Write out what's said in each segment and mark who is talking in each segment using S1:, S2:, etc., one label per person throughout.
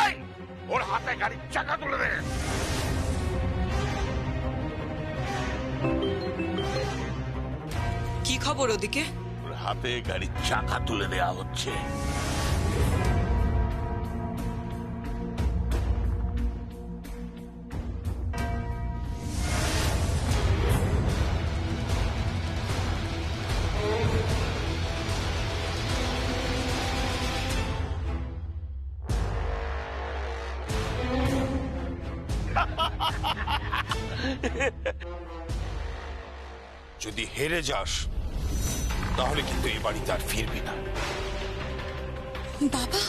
S1: এই, ওর হাতে গাড়ির চাকা তুলে দে।
S2: কি খবর ওদিকে?
S1: ওর হাতে গাড়ির চাকা তুলে দেয়া হচ্ছে।
S3: যদি হেরে যাস তাহলে কিন্তু এই বাড়িতে আর ফিরবি না।
S2: বাবা,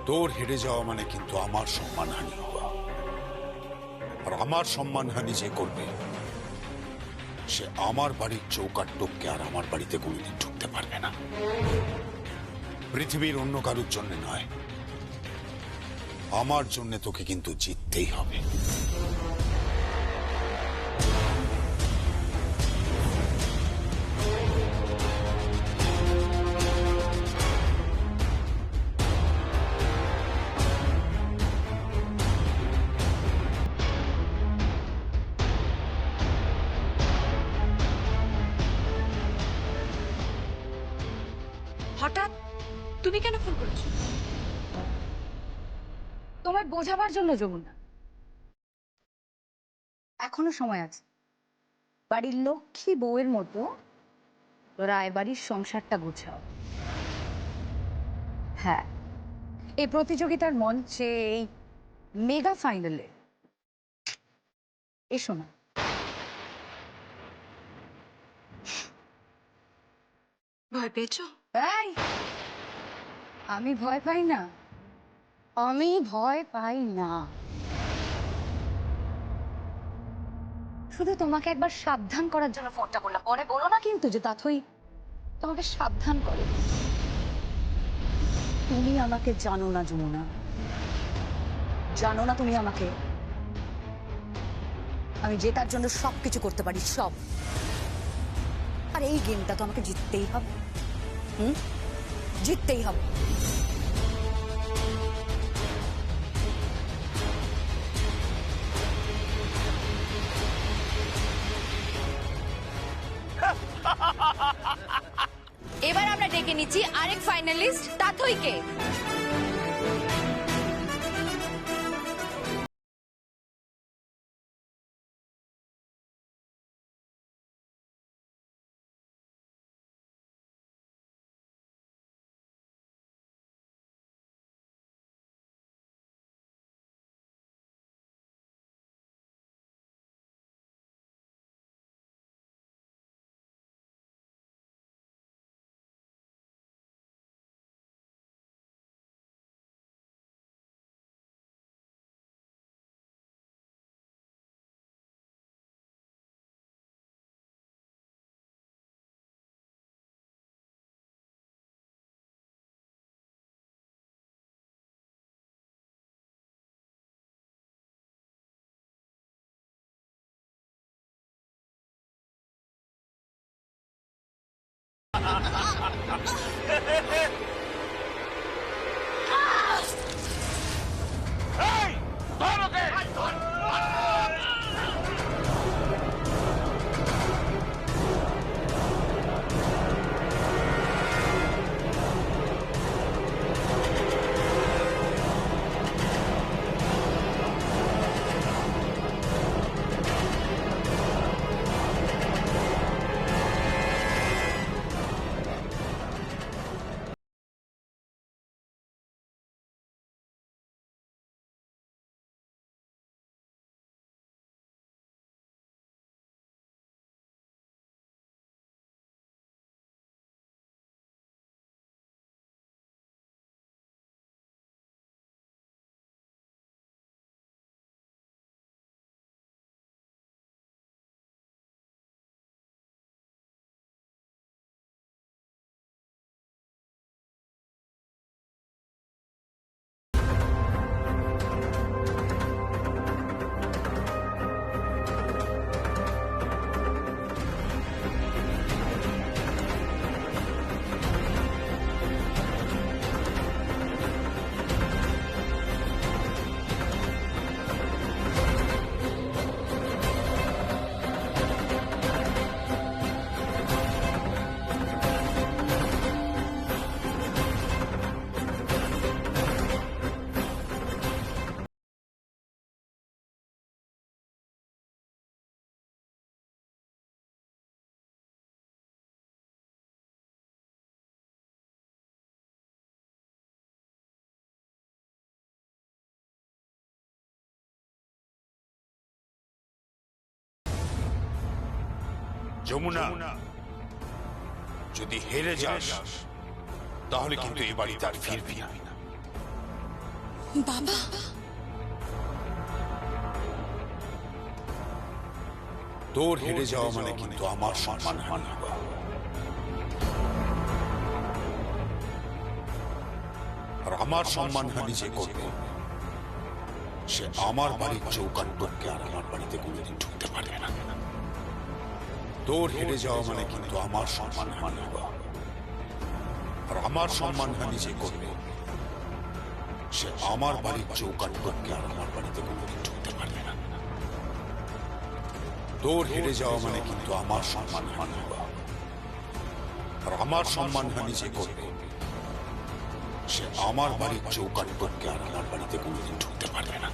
S3: তোর হেরে যাওয়া মানে কিন্তু আমার সম্মানহানি হওয়া, আর আমার সম্মানহানি যে করবে সে আমার বাড়ির চৌকাট টপকে আর আমার বাড়িতে কোনোদিন ঢুকতে পারবে না। পৃথিবীর অন্য কারোর জন্য নয়, আমার জন্য তোকে কিন্তু জিততেই হবে।
S4: হঠাৎ তুমি কেন ফোন করেছো? তোমায় বোঝাবার জন্য যমুনা। এখনো সময় আছে। বাড়ির লক্ষ্মী বউয়ের মতো রায়বাড়ির সংসারটা গোছাও। হ্যাঁ, এই প্রতিযোগিতার মঞ্চে, এই মেগা ফাইনালে এসো না।
S2: ভয় পেয়েছো?
S4: এই, আমি ভয় পাই না। আমি ভয় পাই না। শুধু তোমাকে একবার সাবধান করার জন্য ফোনটা করলাম। পরে বলো না কিন্তু যে তাথই তোমাকে সাবধান করে। তুমি আমাকে জানো না যমুনা, জানো না তুমি আমাকে। আমি জেতার জন্য সবকিছু করতে পারি, সব। আর এই গেমটা তো আমাকে জিততেই হবে। জিততেই হবে।
S5: এবার আমরা ডেকে নিচ্ছি আরেক ফাইনালিস্ট তাথইকে।
S3: যমুনা, যদি হেরে যাস তাহলে কিন্তু এই বাড়িতে আর ফিরবি না।
S2: বাবা,
S3: তোর হেরে যাওয়া মানে কিন্তু আমার সম্মান হানি হওয়া। আর আমার সম্মান হানি যে করবে সে আমার বাড়ির চৌকাট টপকে আর আমার বাড়িতে কোনোদিন ঢুকতে পারবে না। তোর হেরে যাওয়া মানে কিন্তু আমার সম্মান হানি হওয়া। আর আমার সম্মান হানি যে করবে সে আমার বাড়ির চৌকাট টপকে আর আমার বাড়িতে কোনোদিন ঢুকতে পারবে না। তোর হেরে যাওয়া মানে কিন্তু আমার সম্মান হানি হওয়া। আর আমার সম্মান হানি যে করবে সে আমার বাড়ির চৌকাট টপকে আর আমার বাড়িতে কোনোদিন ঢুকতে পারবে না।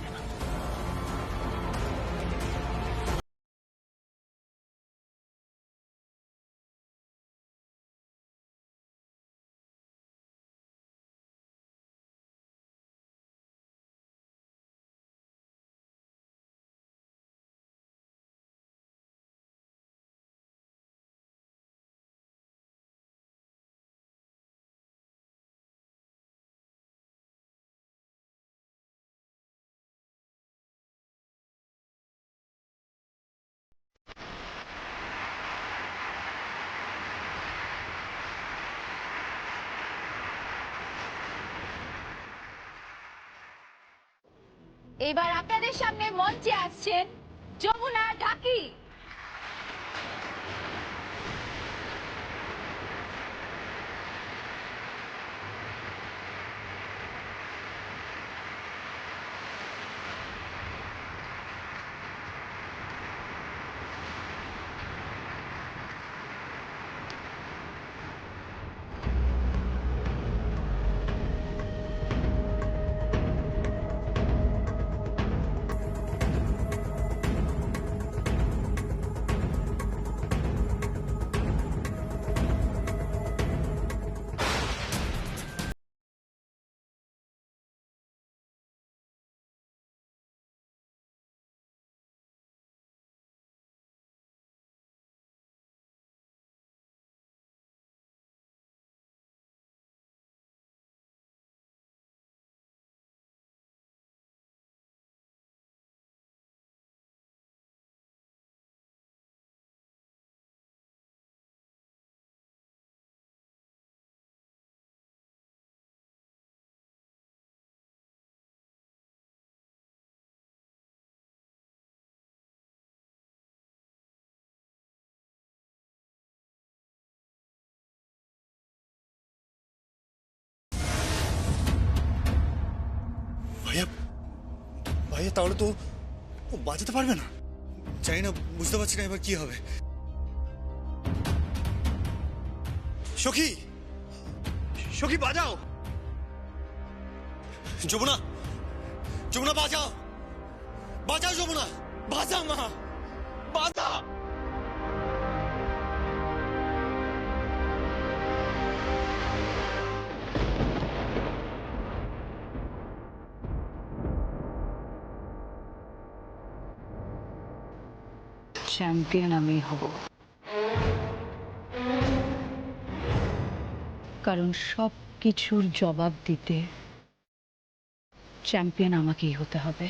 S5: এবার আপনাদের সামনে মঞ্চে আসছেন যমুনা ঢাকি।
S6: ভাইয়া, ভাইয়া তাহলে তো ও বাঁচাতে পারবে না। জানি না, বুঝতে পারছি না এবার কি হবে। সখী, সখী বাজাও। যমুনা, যমুনা বাজাও, বাজাও যমুনা, বাজাও মা, বাজা।
S4: চ্যাম্পিয়ন আমি হব, কারণ সব কিছুর জবাব দিতে চ্যাম্পিয়ন আমাকেই হতে হবে।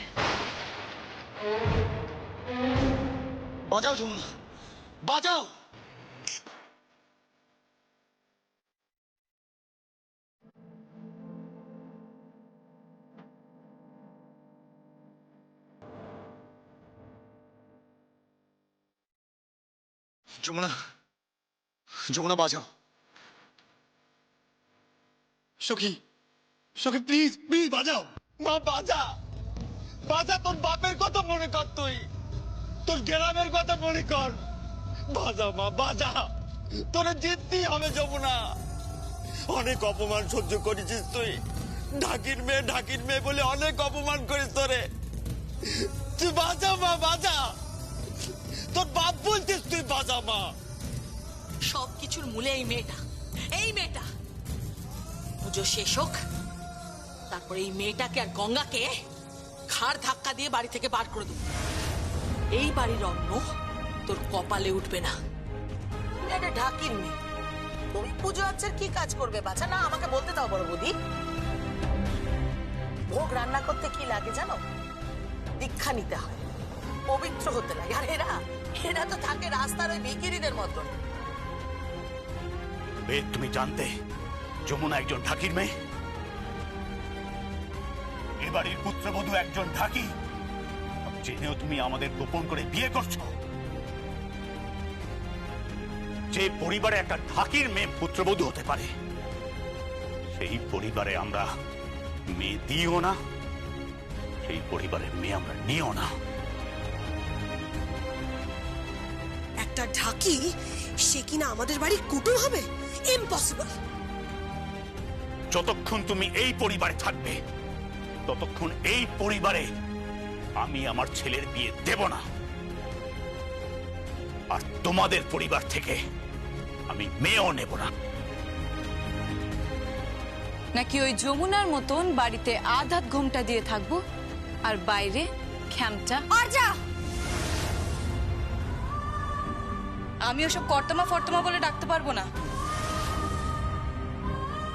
S6: বাজাও যমুনা, বাজাও। যমুনা, যমুনা বাজাও। সখী, সখী প্লিজ প্লিজ বাজাও। মা বাজা, বাজা। তোর বাপের কথা মনে কর, তুই তোর গ্রামের কথা মনে কর। বাজা মা, বাজা। তোরে জিততেই হবে যমুনা। অনেক অপমান সহ্য করেছিস তুই। ঢাকির মেয়ে বলে অনেক অপমান করিস তোরে। তুই বাজা মা, বাজা। তোর বাপ বলছিস তুই, বাজা মা।
S7: সব কিছুর মূলে এই মেয়েটা, এই মেয়েটা। পুজো শেষ হোক, তারপরে এই মেয়েটাকে আর গঙ্গাকে ঘাড় ধাক্কা দিয়ে বাড়ি থেকে বার করে দেবো। এই বাড়ির অন্ন তোর কপালে উঠবে না। তুমি একটা ঢাকির মেয়ে, তুমি পুজো আচ্ছার কি কাজ করবে বাছা? না আমাকে বলতে দাও বড় বৌদি। ভোগ রান্না করতে কি লাগে জানো? দীক্ষা নিতে হয়, পবিত্র হতে লাগে। আর এরা এরা তো থাকে রাস্তার ওই ভিখিরিদের মতন।
S1: বেদ, তুমি জানতে যমুনা একজন ঢাকির মেয়ে? এ বাড়ির পুত্রবধূ একজন ঢাকি, জেনেও তুমি আমাদের গোপন করে বিয়ে করছো? যে পরিবারে একটা ঢাকির মেয়ে পুত্রবধূ হতে পারে, সেই পরিবারে আমরা মেয়ে দিও না, সেই পরিবারের মেয়ে আমরা নিও না।
S8: একটা ঢাকি সে কিনা আমাদের বাড়ির কুটুম হবে? ইম্পসিবল।
S1: যতক্ষণ তুমি এই পরিবারে থাকবে ততক্ষণ এই পরিবারে আমি আমার ছেলের বিয়ে দেব না। আর তোমাদের পরিবার থেকে আমি মেয়েও নেব না।
S2: নাকি ওই যমুনার মতন বাড়িতে আধ ঘোমটা দিয়ে থাকবো আর বাইরে খ্যামটা?
S8: আর যা।
S2: আমি ওসব কর্তমা ফর্তমা বলে ডাকতে পারবো না।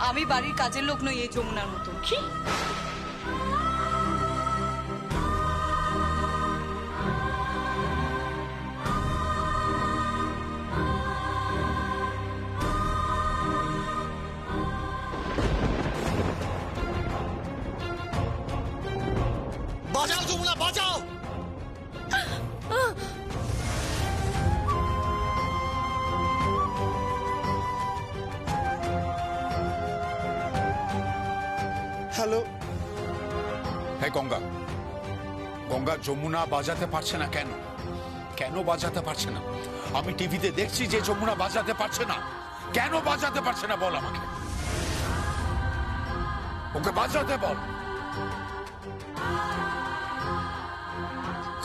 S2: আমি বাড়ির কাজের লোক নই এই যমুনার মতন। কি
S6: বাজাও যমুনা, বাজাও। হ্যালো।
S3: হ্যাঁ গঙ্গা, গঙ্গা যমুনা বাজাতে পারছে না কেন? কেন বাজাতে পারছে না? আমি টিভিতে দেখছি যে যমুনা বাজাতে পারছে না। কেন বাজাতে পারছে না বল আমাকে, ওকে বাজাতে বল।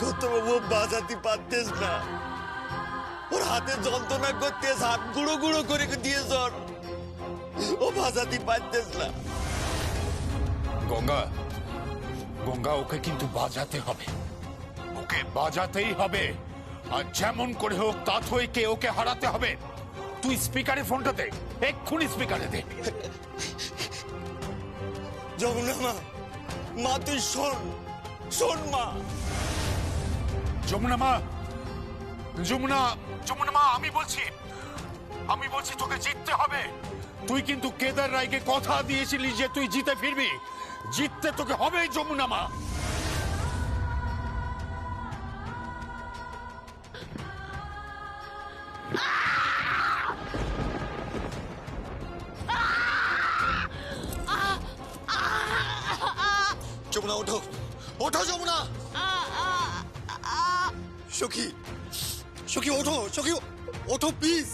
S6: কত বাবু বাজাতে পারতেস না, ওর হাতে যন্ত্রণা করতেস, হাত গুঁড়ো গুঁড়ো করে দিয়েছ, ও বাজাতে পারতেস না।
S3: গঙ্গা, গঙ্গা ওকে কিন্তু বাজাতে হবে, ওকে বাজাতেই হবে। আর যেমন করে হোক তাথইকে ওকে হারাতে হবে। তুই স্পিকারে ফোনটা দে, এক্ষুনি স্পিকারে দে।
S6: যমুনা মা, মা তুই শোন, শোন মা।
S3: যমুনা মা, যমুনা, যমুনা মা, আমি বলছি তোকে জিততে হবে। তুই কিন্তু কেদার রায়কে কথা দিয়েছিলি যে তুই জিতে ফিরবি। জিততে তোকে হবে যমুনা মা।
S6: যমুনা ওঠো, ওঠো যমুনা। সখী, সখী ওঠো, সখী ওঠো প্লিজ,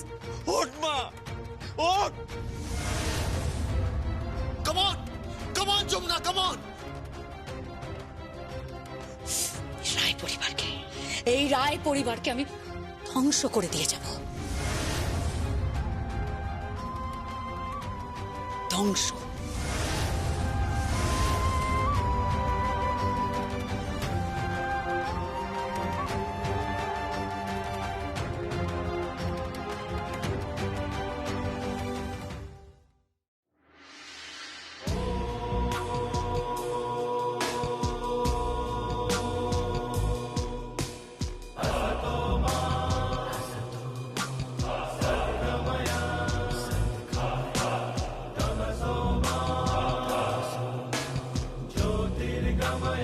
S6: ওঠ মা, ওঠ। Come on, come on Jamuna, come on.
S8: Roy পরিবারকে, এই রায় পরিবারকে আমি ধ্বংস করে দিয়ে যাব। ধ্বংস।
S9: Gama